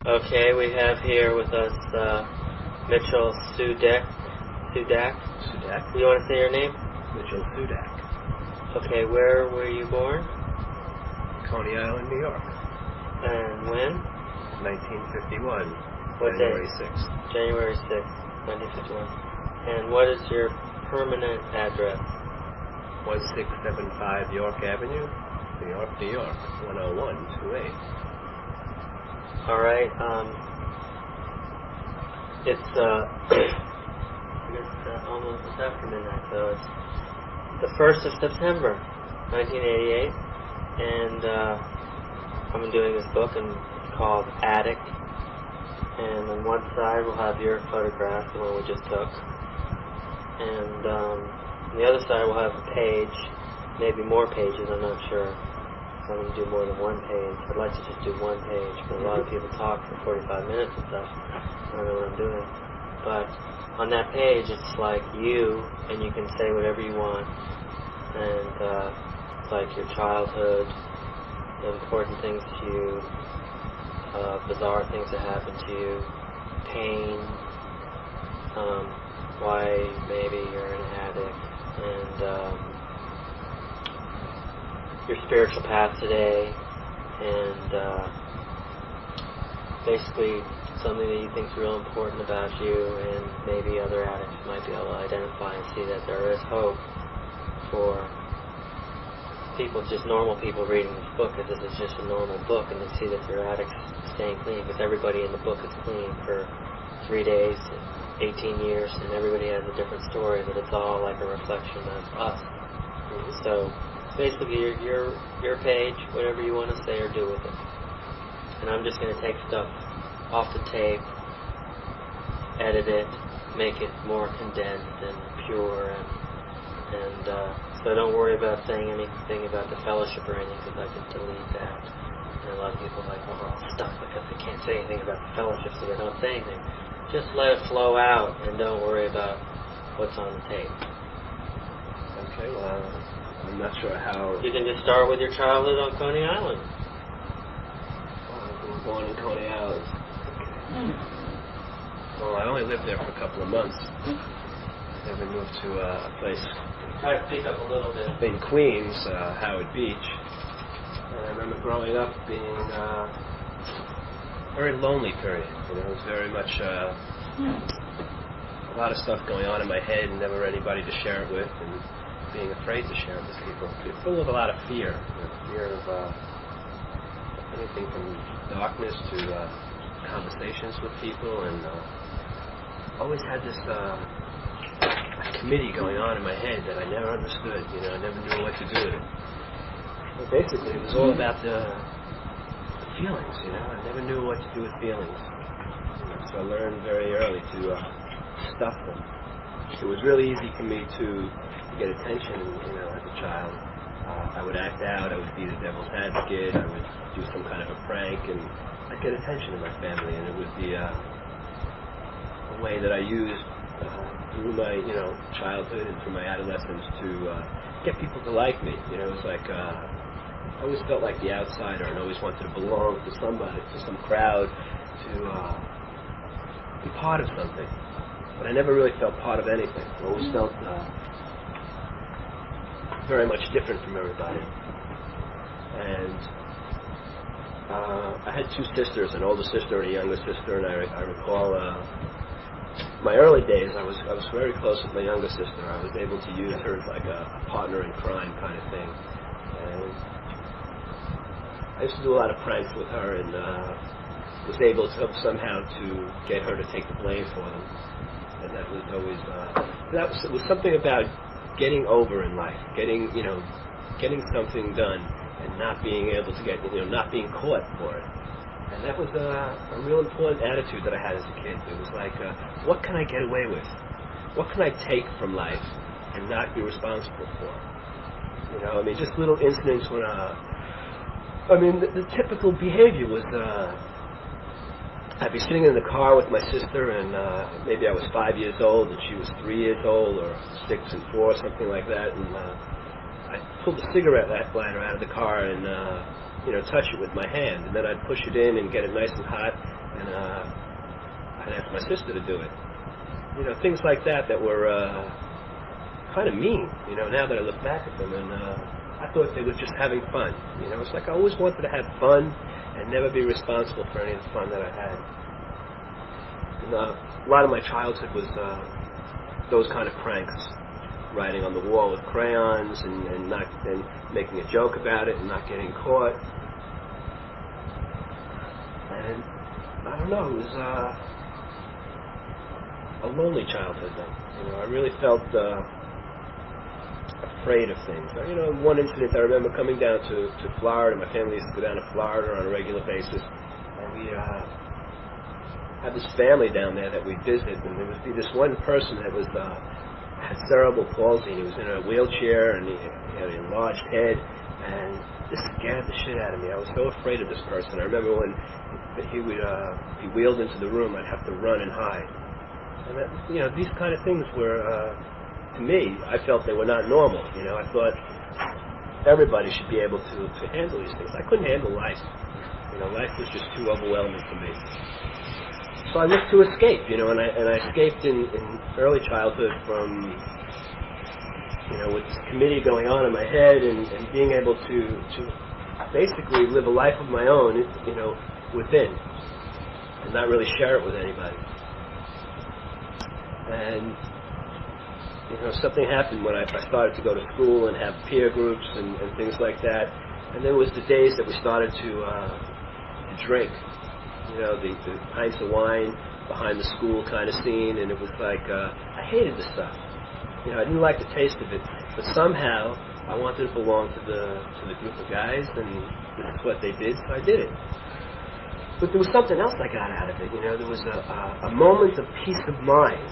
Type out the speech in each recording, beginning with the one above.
Okay, we have here with us Michell Sudak. Sudak. You want to say your name? Michell Sudak. Okay, where were you born? Coney Island, New York. And when? 1951. What January day? 6th. January 6th, 1951. And what is your permanent address? 1675 York Avenue, New York, New York. 10128. All right. It's almost it's after midnight, so it's the 1st of September, 1988, and I'm doing this book, and it's called Addict. And on one side we'll have your photograph, the one we just took, and on the other side we'll have a page, maybe more pages. I'm not sure. I'm going to do more than one page. I'd like to just do one page because a lot of people talk for 45 minutes and stuff. I don't know what I'm doing. But on that page, it's like you, and you can say whatever you want. And it's like your childhood, the important things to you, bizarre things that happen to you, pain, why maybe you're an addict, and your spiritual path today, and basically something that you think is real important about you, and maybe other addicts might be able to identify and see that there is hope for people, just normal people reading this book, because this is just a normal book, and to see that there are addicts staying clean, because everybody in the book is clean for 3 days, 18 years, and everybody has a different story, but it's all like a reflection of us. So basically, your page, whatever you want to say or do with it. And I'm just going to take stuff off the tape, edit it, make it more condensed and pure, and so don't worry about saying anything about the fellowship or anything, because I can delete that. And a lot of people are like, oh, we're all stuck because they can't say anything about the fellowship, so they don't say anything. Just let it flow out and don't worry about what's on the tape. Okay, well, I'm not sure how... You can just start with your childhood on Coney Island. I was born in Coney Island. Okay. Well, I only lived there for a couple of months. Then we moved to a place... Try to speak up a little bit. In Queens, Howard Beach. And I remember growing up being a very lonely period. You know, it was very much a lot of stuff going on in my head and never anybody to share it with, and being afraid to share it with people. It's full of a lot of fear. You know, fear of anything from darkness to conversations with people, and always had this committee going on in my head that I never understood. You know, I never knew what to do with it. Well, basically, it was all about the feelings. You know, I never knew what to do with feelings. You know, so I learned very early to stuff them. It was really easy for me to get attention, you know, as a child. I would act out, I would be the devil's advocate, I would do some kind of a prank, and I'd get attention in my family, and it would be a way that I used through my, you know, childhood and through my adolescence to get people to like me. You know, it was like, I always felt like the outsider and always wanted to belong to somebody, to some crowd, to be part of something. But I never really felt part of anything. I always felt very much different from everybody. And I had two sisters, an older sister and a younger sister, and I recall my early days, I was very close with my younger sister. I was able to use her as like a partner in crime kind of thing. And I used to do a lot of pranks with her, and was able to somehow to get her to take the blame for them. And that was always it was something about getting over in life, getting something done, and not being able to not being caught for it. And that was a real important attitude that I had as a kid. It was like, what can I get away with? What can I take from life and not be responsible for? You know, I mean, just little incidents when, the typical behavior was, I'd be sitting in the car with my sister, and maybe I was 5 years old, and she was 3 years old, or 6 and 4, something like that, and I pulled the cigarette lighter out of the car and touch it with my hand, and then I'd push it in and get it nice and hot, and I'd ask my sister to do it. You know, things like that were kind of mean. You know, now that I look back at them, and I thought they were just having fun. You know, it's like I always wanted to have fun and never be responsible for any of the fun that I had. And, a lot of my childhood was those kind of pranks, writing on the wall with crayons and making a joke about it and not getting caught. And I don't know, it was a lonely childhood then. You know, I really felt afraid of things. You know, one incident I remember coming down to Florida. My family used to go down to Florida on a regular basis, and we had this family down there that we'd visit, and there would be this one person that was had cerebral palsy, and he was in a wheelchair, and he had an enlarged head, and this scared the shit out of me. I was so afraid of this person. I remember when he would be wheeled into the room, I'd have to run and hide. And that, you know, these kind of things were, to me, I felt they were not normal. You know, I thought everybody should be able to handle these things. I couldn't handle life. You know, life was just too overwhelming for me. So I looked to escape, you know, and I escaped in early childhood from, you know, with this committee going on in my head and being able to basically live a life of my own, you know, within, and not really share it with anybody. And, you know, something happened when I started to go to school and have peer groups and things like that. And there was the days that we started to drink. You know, the pints of wine behind the school kind of scene, and it was like, I hated the stuff. You know, I didn't like the taste of it, but somehow I wanted to belong to the group of guys, and this is what they did, so I did it. But there was something else I got out of it. You know, there was a moment of peace of mind,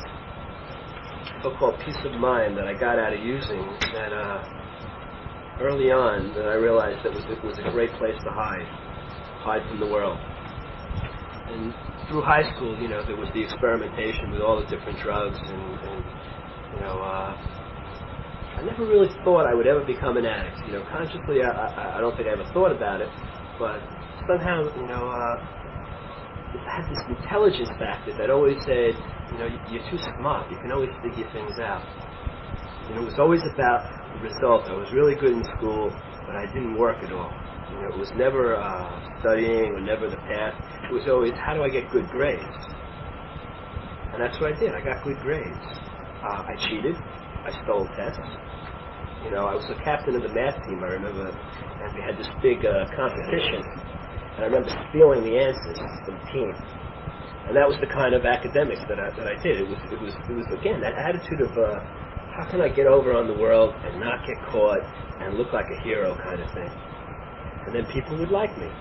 so-called peace of mind, that I got out of using, that early on, that I realized that it was a great place to hide from the world. And through high school, you know, there was the experimentation with all the different drugs, and you know, I never really thought I would ever become an addict. You know, consciously, I don't think I ever thought about it, but somehow, you know, I had this intelligence factor that always said, you know, you're too smart. You can always figure things out. You know, it was always about the result. I was really good in school, but I didn't work at all. You know, it was never studying or never the path. It was always, how do I get good grades? And that's what I did. I got good grades. I cheated. I stole tests. You know, I was the captain of the math team, I remember, and we had this big competition. And I remember stealing the answers from the team. And that was the kind of academics that I did. It was again, that attitude of how can I get over on the world and not get caught and look like a hero kind of thing. And then people would like me.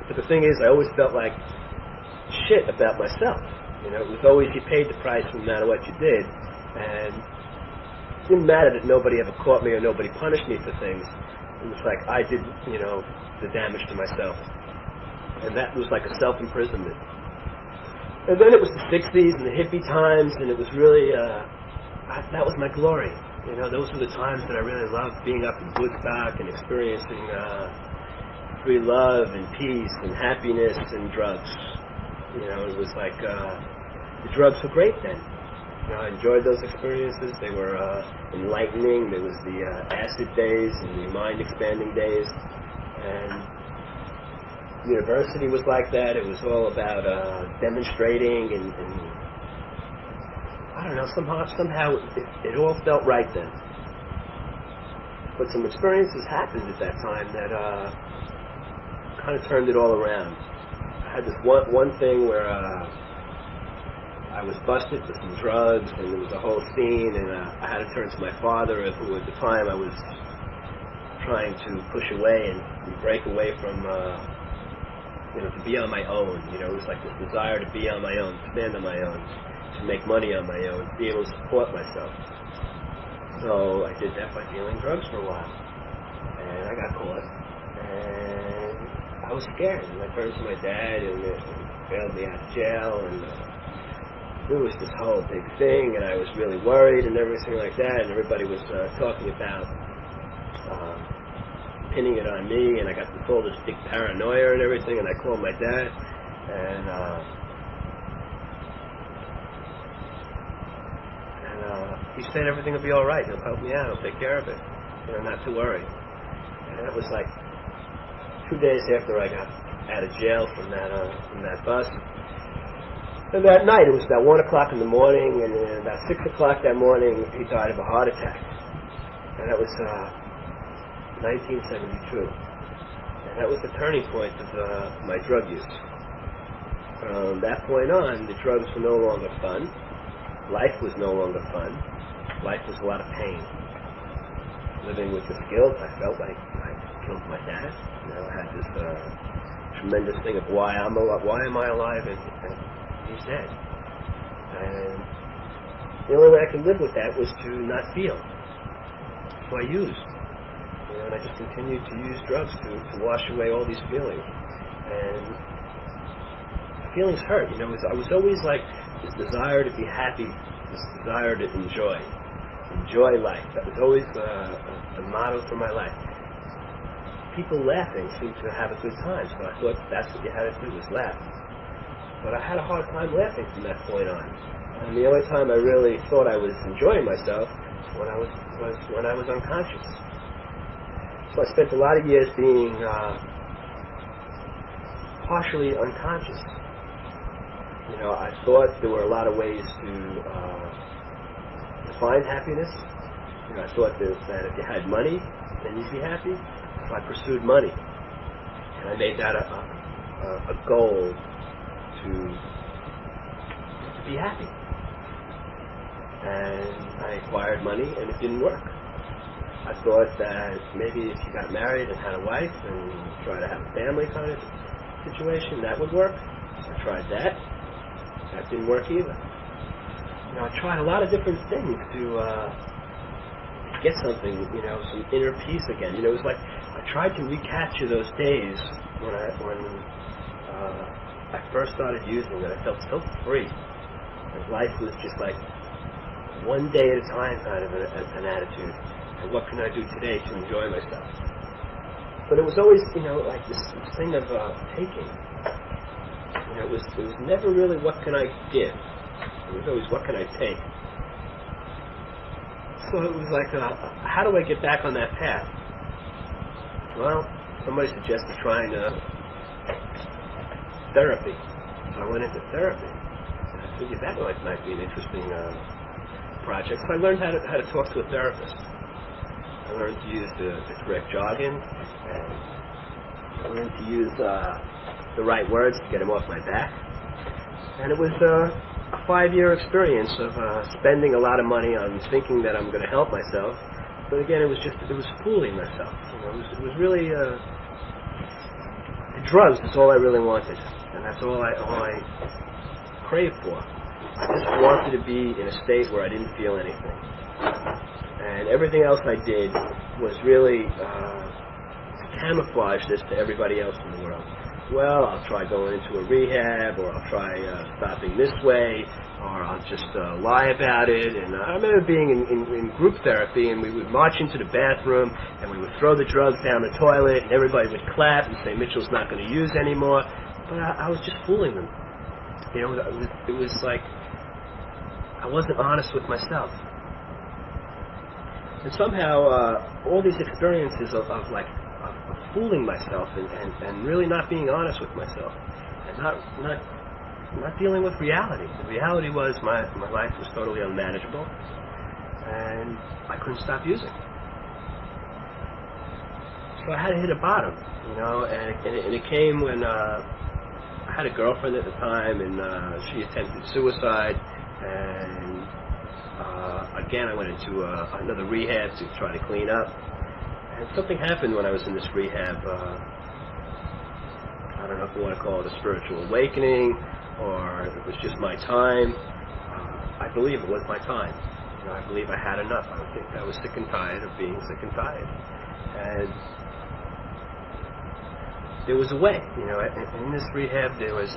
But the thing is, I always felt like shit about myself. You know, it was always, you paid the price no matter what you did. And it didn't matter that nobody ever caught me or nobody punished me for things. It was like I did, you know, the damage to myself. And that was like a self-imprisonment. And then it was the 60s and the hippie times, and it was really, that was my glory. You know, those were the times that I really loved, being up in Woodstock and experiencing free love and peace and happiness and drugs. You know, it was like, the drugs were great then. You know, I enjoyed those experiences. They were enlightening. There was the acid days and the mind-expanding days. And university was like that. It was all about demonstrating and I don't know, somehow it all felt right then. But some experiences happened at that time that kind of turned it all around. I had this one thing where I was busted for some drugs, and there was a whole scene, and I had to turn to my father, who at the time I was trying to push away and break away from, you know, to be on my own. You know, it was like this desire to be on my own, to stand on my own, to make money on my own, to be able to support myself. So I did that by dealing drugs for a while, and I got caught, and I was scared, and I turned to my dad, and it bailed me out of jail, and it was this whole big thing, and I was really worried and everything like that, and everybody was talking about pinning it on me, and I got all this big paranoia and everything, and I called my dad, And he said everything will be all right. He'll help me out. He'll take care of it. Not to worry. And that was like 2 days after I got out of jail from that bus. And that night, it was about 1 o'clock in the morning, and then about 6 o'clock that morning, he died of a heart attack. And that was 1972. And that was the turning point of my drug use. From that point on, the drugs were no longer fun. Life was no longer fun. Life was a lot of pain. Living with this guilt, I felt like I killed my dad. I had this tremendous thing of why am I alive and he's dead. And the only way I could live with that was to not feel. So I used. And I just continued to use drugs to wash away all these feelings. And feelings hurt. I was always like this desire to be happy, this desire to enjoy life. That was always the motto for my life. People laughing seemed to have a good time, so I thought that's what you had to do, was laugh. But I had a hard time laughing from that point on. And the only time I really thought I was enjoying myself was when I was unconscious. So I spent a lot of years being partially unconscious. I thought there were a lot of ways to find happiness. I thought that if you had money, then you'd be happy. So I pursued money, and I made that a goal to be happy. And I acquired money, and it didn't work. I thought that maybe if you got married and had a wife and tried to have a family kind of situation, that would work. So I tried that. That didn't work either. I tried a lot of different things to get something, some inner peace again. It was like I tried to recapture those days when I first started using it. I felt so free. And life was just like one day at a time kind of an attitude. And what can I do today to enjoy myself? But it was always, like this thing of taking. It was never really what can I give. It was always what can I take. So it was like, how do I get back on that path? Well, somebody suggested trying therapy. So I went into therapy. And I figured that might be an interesting project. So I learned how to talk to a therapist. I learned to use the correct jargon, and I learned to use the right words to get him off my back. And it was a 5-year experience of spending a lot of money on thinking that I'm going to help myself. But again, it was fooling myself. It was really the drugs is all I really wanted, and that's all I craved for. I just wanted to be in a state where I didn't feel anything. And everything else I did was really to camouflage this to everybody else in the world. Well, I'll try going into a rehab, or I'll try stopping this way, or I'll just lie about it. And I remember being in group therapy, and we would march into the bathroom, and we would throw the drugs down the toilet, and everybody would clap and say, Mitchell's not going to use anymore. But I was just fooling them. It was like I wasn't honest with myself. And somehow, all these experiences of fooling myself and really not being honest with myself, and not dealing with reality. The reality was my life was totally unmanageable, and I couldn't stop using. So I had to hit a bottom, and it came when I had a girlfriend at the time, and she attempted suicide, and again I went into another rehab to try to clean up. And something happened when I was in this rehab. I don't know if you want to call it a spiritual awakening, or if it was just my time. I believe it was my time. I believe I had enough. I think I was sick and tired of being sick and tired. And there was a way. In this rehab, there was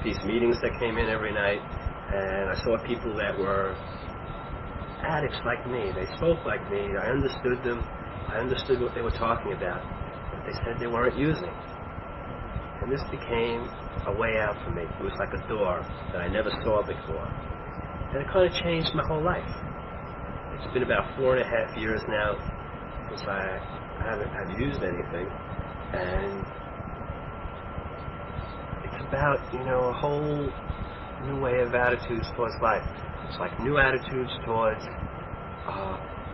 these meetings that came in every night, and I saw people that were addicts like me. They spoke like me. I understood them. I understood what they were talking about, but they said they weren't using. And this became a way out for me. It was like a door that I never saw before. And it kind of changed my whole life. It's been about 4.5 years now since I haven't used anything. And it's about, a whole new way of attitudes towards life. It's like new attitudes towards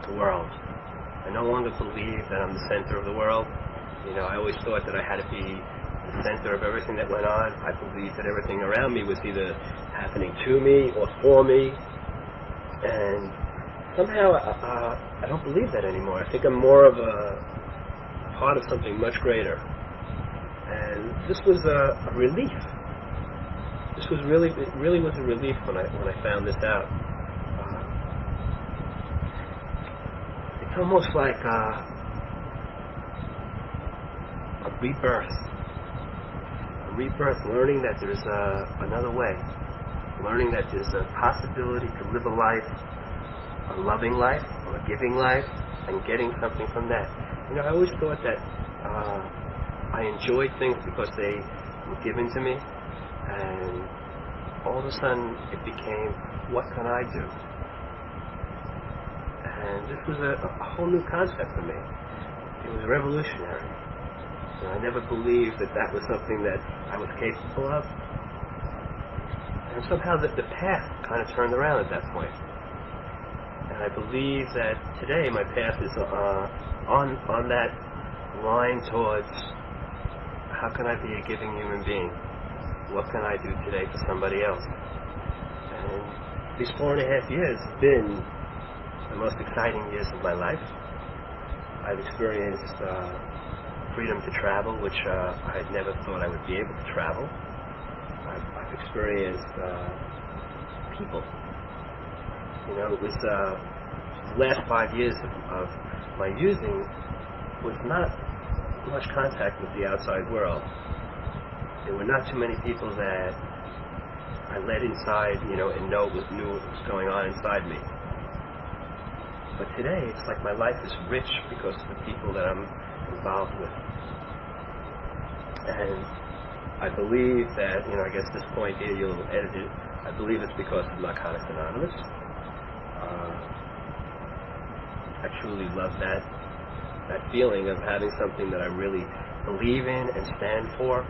the world. I no longer believe that I'm the center of the world. I always thought that I had to be the center of everything that went on. I believed that everything around me was either happening to me or for me. And somehow I don't believe that anymore. I think I'm more of a part of something much greater. And this was a relief. It really was a relief when I found this out. It's almost like a rebirth. A rebirth, learning that there's another way. Learning that there's a possibility to live a life, a loving life, or a giving life, and getting something from that. I always thought that I enjoyed things because they were given to me, and all of a sudden it became, what can I do? And this was a whole new concept for me. It was revolutionary. I never believed that was something that I was capable of. And somehow the path kind of turned around at that point. And I believe that today my path is on that line towards, how can I be a giving human being? What can I do today for somebody else? And these 4.5 years have been the most exciting years of my life. I've experienced freedom to travel, which I had never thought I would be able to travel. I've experienced people. It was the last 5 years of my using was not much contact with the outside world. There were not too many people that I let inside, and knew what was going on inside me. But today, it's like my life is rich because of the people that I'm involved with. And I believe that, I guess this point here, you'll edit it, I believe it's because of Narcotics Anonymous. I truly love that feeling of having something that I really believe in and stand for.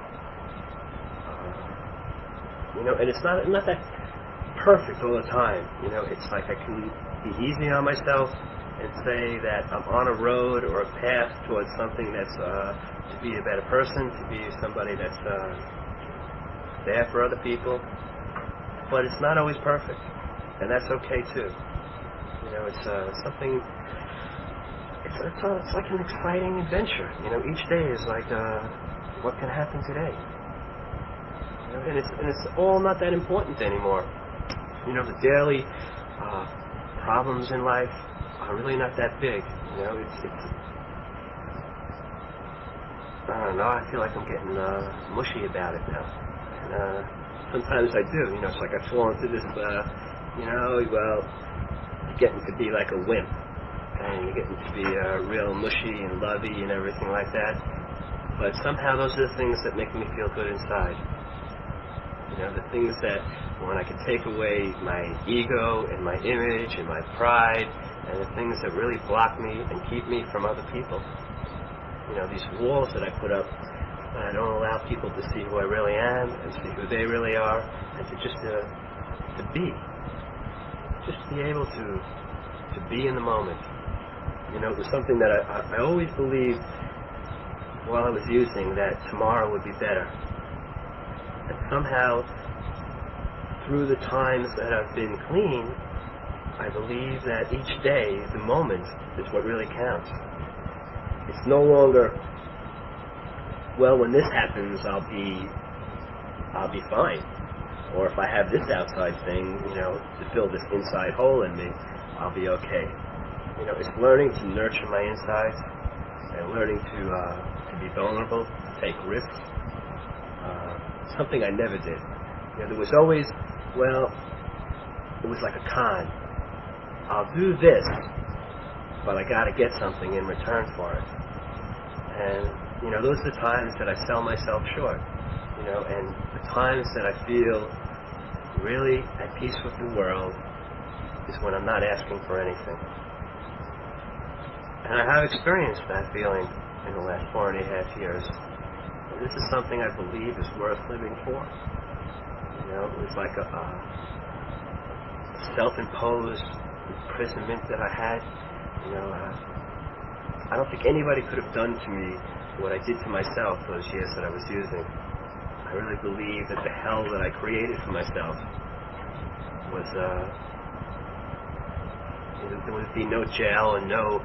And it's not that perfect all the time. It's like I can be easy on myself and say that I'm on a road or a path towards something that's to be a better person, to be somebody that's there for other people. But it's not always perfect, and that's okay too. It's something. It's like an exciting adventure. Each day is like, what can happen today? And it's all not that important anymore. The daily problems in life are really not that big. It's I don't know. I feel like I'm getting mushy about it now. And sometimes I do. It's like I fall into this. You're getting to be like a wimp, and you're getting to be real mushy and lovey and everything like that. But somehow those are the things that make me feel good inside. The things that, when I can take away my ego and my image and my pride, and the things that really block me and keep me from other people. These walls that I put up, that I don't allow people to see who I really am and see who they really are, and to just to be. Just be able to be in the moment. It was something that I always believed while I was using, that tomorrow would be better. And somehow, through the times that I've been clean, I believe that each day, the moment, is what really counts. It's no longer, when this happens, I'll be fine. Or if I have this outside thing, to fill this inside hole in me, I'll be okay. It's learning to nurture my insides and learning to be vulnerable, to take risks. Something I never did. There was always, it was like a con. I'll do this, but I got to get something in return for it. And, those are the times that I sell myself short. and the times that I feel really at peace with the world is when I'm not asking for anything. And I have experienced that feeling in the last 4.5 years. And this is something I believe is worth living for. It was like a self-imposed imprisonment that I had. I don't think anybody could have done to me what I did to myself those years that I was using. I really believe that the hell that I created for myself was, there would be no jail and no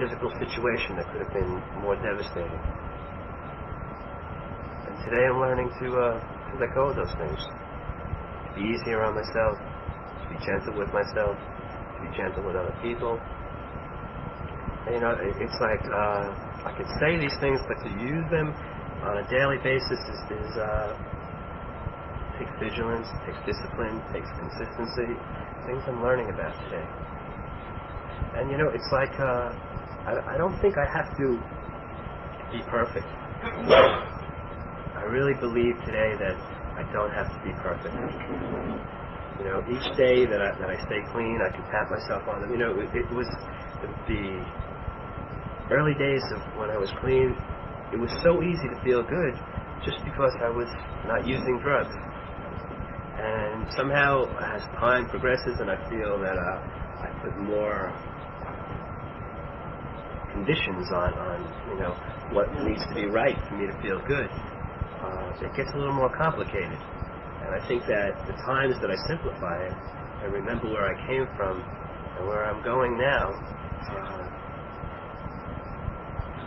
physical situation that could have been more devastating. And today I'm learning to let go of those things, to be easier on myself, to be gentle with myself, to be gentle with other people. And, it's like I could say these things, but to use them on a daily basis takes vigilance, takes discipline, takes consistency, things I'm learning about today. And it's like I don't think I have to be perfect. I really believe today that I don't have to be perfect. Each day that I stay clean, I can pat myself on them. It was the early days of when I was clean. It was so easy to feel good just because I was not using drugs. And somehow, as time progresses and I feel that I put more conditions on what needs to be right for me to feel good, it gets a little more complicated. And I think that the times that I simplify it and remember where I came from and where I'm going now,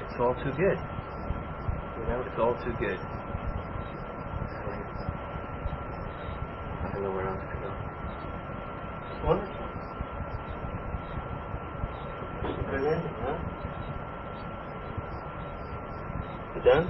it's all too good. It's all too good. I don't know where else to go. Wonderful. Good ending, huh? You done?